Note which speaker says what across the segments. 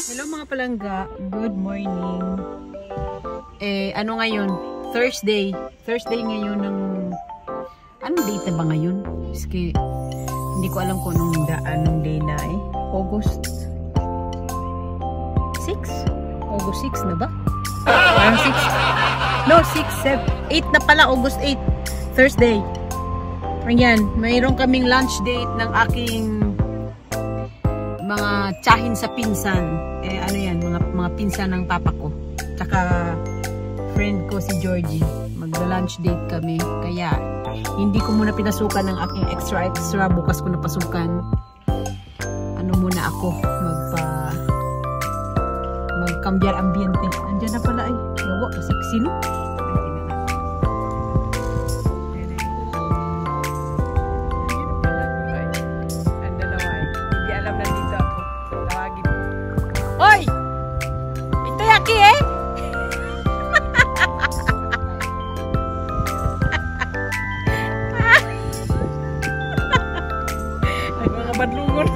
Speaker 1: Hello mga palangga, good morning. Ano ngayon? Thursday. Thursday ngayon ng... Anong date na ba ngayon? Iski, hindi ko alam kung anong day na August 6? August 6 na ba? Parang 6. No, 6, 7, 8 na pala. August 8. Thursday. Ayan, mayroon kaming lunch date ng aking mga tsahin sa pinsan. Ano yan, mga pinsan ng papa ko. Tsaka friend ko si Georgie. Magla-lunch date kami. Kaya hindi ko muna pinasukan ng aking extra. Bukas ko napasukan. Ano muna ako, magkambyar ambiente. Andiyan na pala ay. Yawa, sexy no? Hoy! Ito yaki eh! Ay mga badlungon.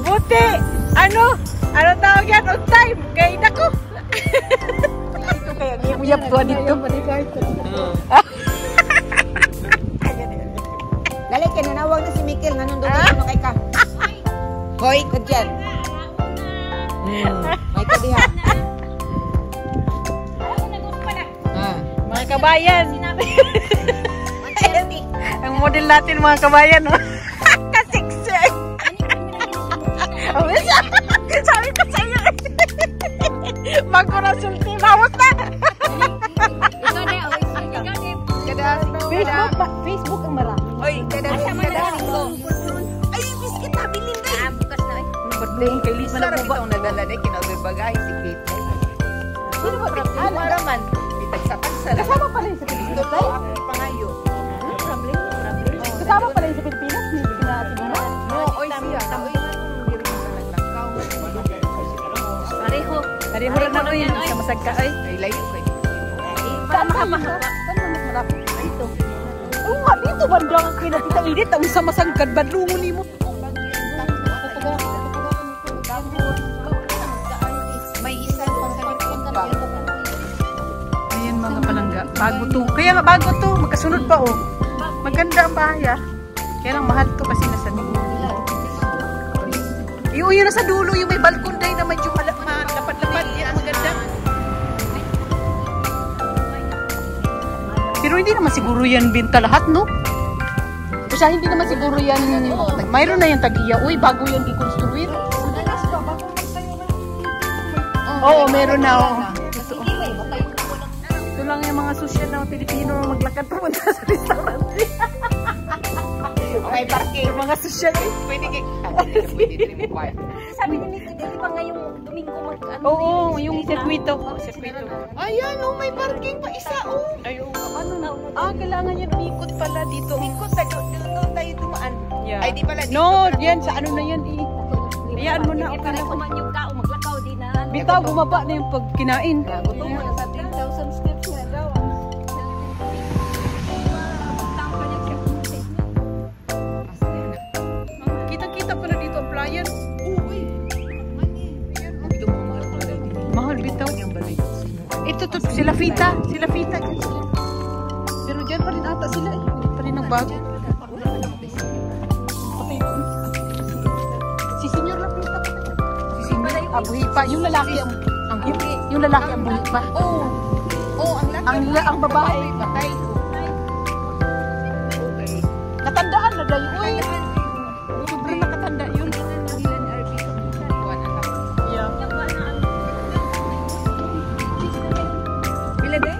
Speaker 1: Buti! Ano tawag yan? On time! Kain ako! Ito kaya uyap ko dito.
Speaker 2: Lali, kinanawag na si Mikil. Nanong doon kay ka. Hoy, ka dyan. May ka diha.
Speaker 1: Mga kabayan. Ang model natin mga kabayan. Kasiksi. Sabi ko sa'yo. Magkurasulti. Bawas na. Facebook ang marami.
Speaker 2: Oy, kada.
Speaker 1: Ay, biskit na. Bilin na. Bukas na. Badlong kay Lisa na po ba?
Speaker 2: Ang nagala na kinabibagay si Kate.
Speaker 1: Sino ba?
Speaker 2: Maraman. Itagsa-tagsa.
Speaker 1: Kasama pala yung sa Pilipinas.
Speaker 2: Ito ang pangayo.
Speaker 1: Kasama pala yung sa Pilipinas. Hindi natin na.
Speaker 2: No, oy siya.
Speaker 1: Pareho lang na yun. Sa masagka ay.
Speaker 2: Ay, layo kayo.
Speaker 1: Saan makapahaba? Saan na mas marami? Ito. Oo nga, dito banda ang kinakita init. Ang sa masagkad, badlungon mo.
Speaker 2: May isang pangkalikon ka.
Speaker 1: Ayan mga palangga. Bago to. Kaya nga bago to. Magkasunod pa oh. Maganda ang bahay ah. Kaya lang mahal to kasi nasa dulo. Yung yun nasa dulo. Yung may balkon day na medyo lapad-lapad. Yan maganda. Pero hindi naman siguro yan binta lahat no? O siya hindi naman siguro yan. Mayroon na yung tag-iya. Uy, bago yan i-construir. Oo, meron na oh. Ito lang yung mga social na Pilipino maglakad pumunta sa restaurant.
Speaker 2: Okay, parking.
Speaker 1: Yung mga social eh.
Speaker 2: Pwede din mo pa.
Speaker 3: Sabi ni Nicky, di ba ngayong Domingo mag-ano?
Speaker 1: Oo, yung circuito.
Speaker 2: Ayan, oh, may parking pa isa, oh.
Speaker 1: Ayun. Ano na? Kailangan yan umikot pala dito.
Speaker 2: Ikot sa doon tayo dumaan.
Speaker 1: Yeah.
Speaker 2: Ay, di pala dito.
Speaker 1: No, yan. Sa ano na yan eh. Hayaan mo na.
Speaker 3: Hindi
Speaker 1: Okay
Speaker 3: pa
Speaker 1: na.
Speaker 3: kuman yung kao, maglakaw din na.
Speaker 1: Bitaw, bumaba na yung pagkinain.
Speaker 3: Gusto mo na sa 10,000 steps na daw.
Speaker 1: Kita-kita pala dito ang playan. Mahal bitaw. Ito to, sila Fita. Sila Fita. Pero dyan pa rin ata sila eh. Hindi pa rin nagbago. Si Senyor Lapita. Si Senyor buhi pa. Yung lalaki ang yung lalaki ang buhi pa.
Speaker 2: Oh, ang laki.
Speaker 1: Ang babae.
Speaker 2: Patay.
Speaker 1: Katandaan na dayo. Uy. Sobrang nakatanda yun. Yeah.
Speaker 2: Bila day?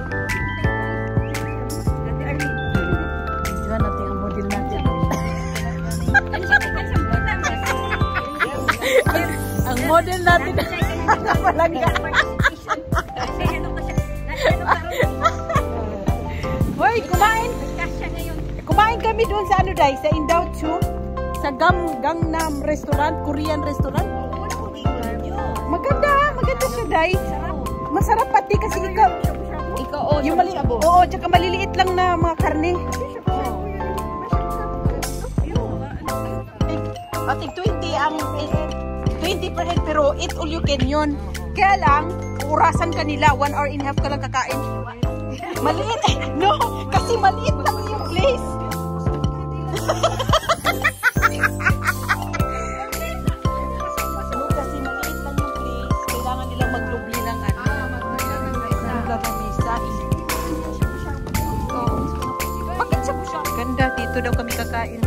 Speaker 1: Diyan natin ang model natin. Ang model natin. Palangga. Hoy, kumain. Kumain kami doon sa ano dai, sa Indao Chu, sa Gangnam Restaurant, Korean restaurant. Maganda siya day. Masarap pati kasi ikaw.
Speaker 3: Ikaw,
Speaker 1: Yung oo, tsaka maliliit lang na mga karne. Ating 20 ang 20 pa rin, pero eat all you can yun. Kaya lang, urasan ka nila, 1 hour and a half ka lang kakain. Maliit, no, kasi maliit lang yung place. Kasi maliit lang yung place, kailangan nilang maglubli ng ano. Bakit siya po siya? Ganda, dito daw kami kakain.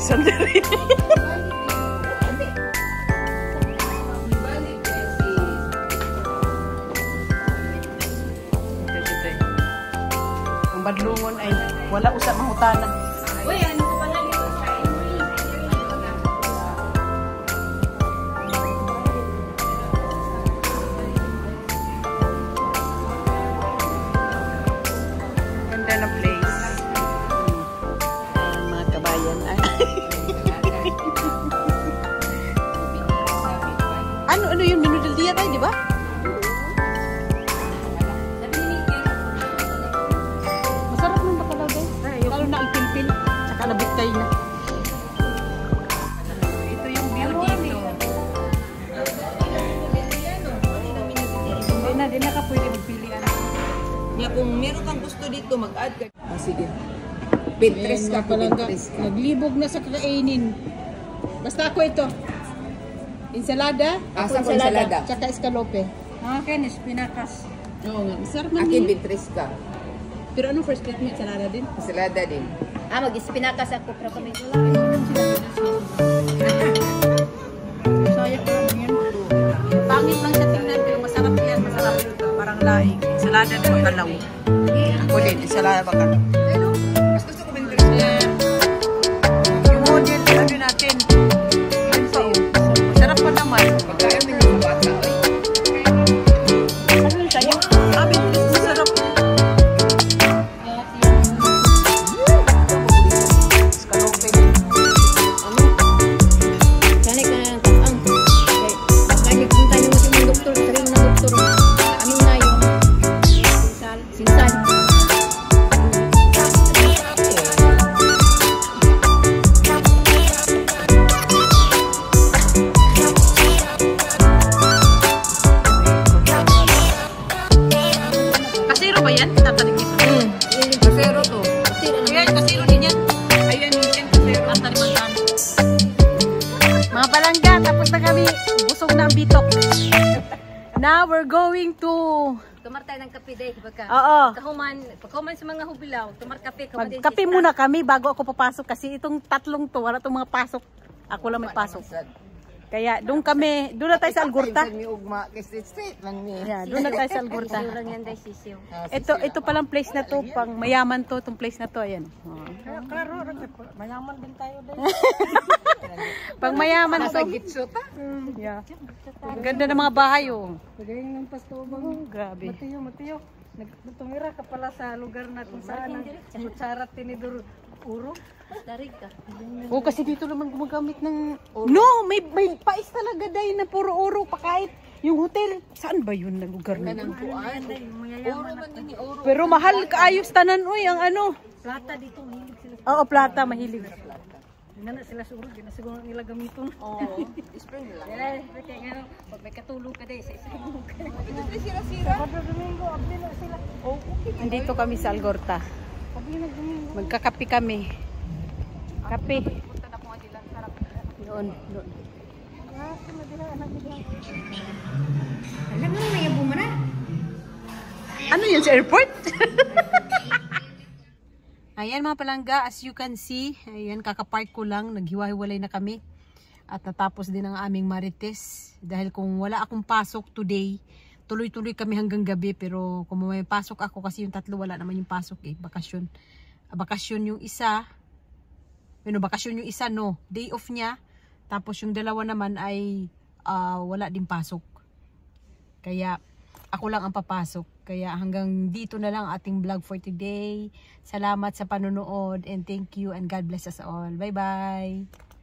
Speaker 1: Sandali. Ang badlungon ay wala usap mahutanan.
Speaker 3: Uy, ano ko pala dito sa
Speaker 1: Ganda ng place. Mga kabayan. Ano yun? Minudal dia tayo, di ba? Masarap ng bakalaw guys. Lalo na ang pilpil. Tsaka nabitay na. Ito yung view dito. Hindi na ka pwede magpili.
Speaker 2: Nga, kung meron kang gusto dito, mag-add ka. Sige. Pinterest ka, Pinterest ka.
Speaker 1: Naglibog na sa kakainin. Basta ako ito. Ensalada.
Speaker 2: Asa ko ensalada.
Speaker 1: Tsaka escalope. Akin, espinacas. Oo nga. Masarap man
Speaker 2: Akin,
Speaker 1: din.
Speaker 2: Pinterest ka.
Speaker 1: Pero ano first plate mo? Ensalada din?
Speaker 2: Ensalada din.
Speaker 3: mag-espinakas ako pero kami wala.
Speaker 1: Sayang lang yan. Pangit lang siya tingnan pero masarap yan. Masarap yun. Parang laing. Ensalada na bakalaw. Ako din. Ensalada bakalaw.
Speaker 2: Mas gusto ko Pinterest.
Speaker 1: Yung model, ano natin? Yun pa oh. Masarap pa naman.
Speaker 2: Pagkain mo yung bata.
Speaker 1: Ano yung sayang? Pinterest masarap. Escalope din.
Speaker 3: Sana ka ang bakit kung tayo mo si doktor, saring na doktor. Amin na yung sinsan.
Speaker 1: Kasiro ba yan? Tatanig ito.
Speaker 2: Kasero to.
Speaker 1: Ayan, kasiro din yan. Ayan, yan kasiro. Tatanig ang dami. Mga palangga, tapos na kami. Busog na ang bitok. Now we're going to...
Speaker 3: Tumar tayo ng kape day, baka.
Speaker 1: Oo.
Speaker 3: Pagkahuman sa mga hubilaw, tumar kape.
Speaker 1: Magkape muna kami bago ako papasok kasi itong tatlong to, wala itong mga pasok. Ako lang may pasok. Kaya doon kami, doon na tayo sa Algorta.
Speaker 2: May ugma, kasi straight lang niya.
Speaker 1: Yeah, doon na tayo sa Algorta.
Speaker 3: Sisiw yan day, sisiw.
Speaker 1: Ito palang place na to, pang mayaman to, itong place na to, ayan.
Speaker 2: Klaro, mayaman din tayo din.
Speaker 1: Pang mayaman
Speaker 2: Nasa
Speaker 1: to.
Speaker 2: gitso ta.
Speaker 1: Yeah. Ang ganda ng mga bahay, oh.
Speaker 2: Pagayin ng pasto ba?
Speaker 1: Grabe.
Speaker 2: Matiyo. Tumira ka pala sa lugar na kung saan ang kutsarat tinidor uro.
Speaker 3: Darig ka.
Speaker 1: Oh, kasi dito naman gumagamit ng... No, may pais talaga dahil na puro oro pa kahit yung hotel. Saan ba yun na lugar na yun?
Speaker 2: Uro man din ni uro.
Speaker 1: Pero mahal kaayos tanan, uy, ang ano.
Speaker 3: Plata dito, mahilig sila.
Speaker 1: Oo, plata, mahilig.
Speaker 3: Hindi na sila siguro, hindi na siguro nila gamiton.
Speaker 2: Oo. Spring lang.
Speaker 3: Kaya nga, pag may katulog ka day, sa isa ka.
Speaker 2: Sabado Domingo, abli na sila. Oh, okay.
Speaker 1: Andito kami sa Algorta. Magkakape kami. Kape. Doon.
Speaker 3: Alam mo, may yabo mo na.
Speaker 1: Ano yun sa airport? Ayan mga palangga, as you can see, ayan kakapark ko lang, naghiwa-hiwalay na kami. At natapos din ang aming marites. Dahil kung wala akong pasok today, tuloy-tuloy kami hanggang gabi. Pero kung may pasok ako, kasi yung tatlo wala naman yung pasok eh, bakasyon. Bakasyon yung isa, bakasyon yung isa no, day off niya. Tapos yung dalawa naman ay wala din pasok. Kaya ako lang ang papasok. Kaya hanggang dito na lang ating vlog for today. Salamat sa panonood and thank you and God bless us all. Bye-bye!